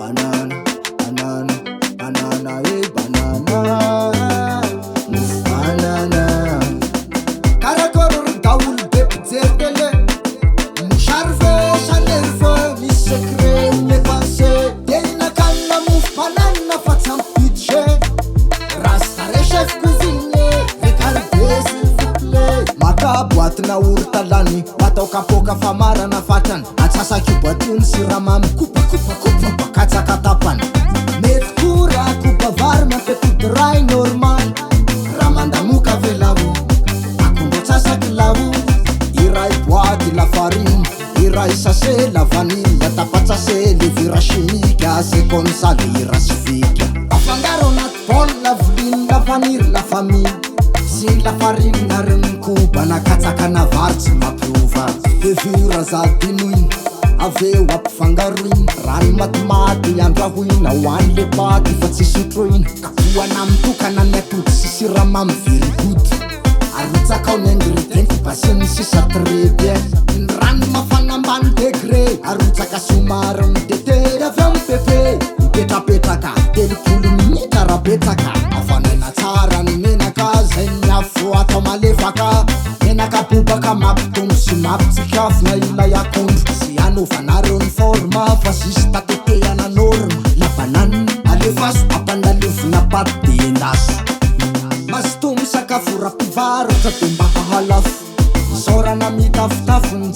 banana, banana, banana, hey banana, banana. Karakor daoul bepzertele, moucharve chanerve, mi secret, mes pensées. Dena kalla mouf banana fatsampitche, Rasta re chef cuisinier, regardez s'il vous plaît. Maka boîte na urtalani, batao kapoka famara na fatan. Atsasaki boîte siramam, kupa kupa kupa bakatsa katapan. Metkura kupa varma petit rai normal. Ramanda muka velavu, Akondro tsasaki lavu. Irai boîte la farine, irai sachet la vanille. La tapate sachet les vira chimiques, c'est comme ça l'ira civique. Afangaro nat pon la vline, la vanille, la famille. C'est la farine na renkuba na katsaka na vartsy mapiova. Levura za dinoiny, aveo ampifangaroiny. Rano matimaty andrahoina, hoany le paty fa tsy sotroiny. Kapohana mitokana ny atody sy siramamy very good. Arotsaka ny ingrédient basy amin'ny sisa très bien. Ny rano mafana ambany degré, arotsaka somary midete avy amin'ny pepe. Mipetrapetraka telopolo minitra rabetsaka. Afanaina tsara ny menaka zay ny afo atao malefaka. Menaka bobaka mampitombo sy mampitsikafona ilay akondro. Sy anovanareo ny forma fa sisy tatetehana norma. La banane alefaso ampanalevina paty de endaso. Mazotombo sakafo rapivarotra de mba hahalafo. Misaorana mitafotafo ny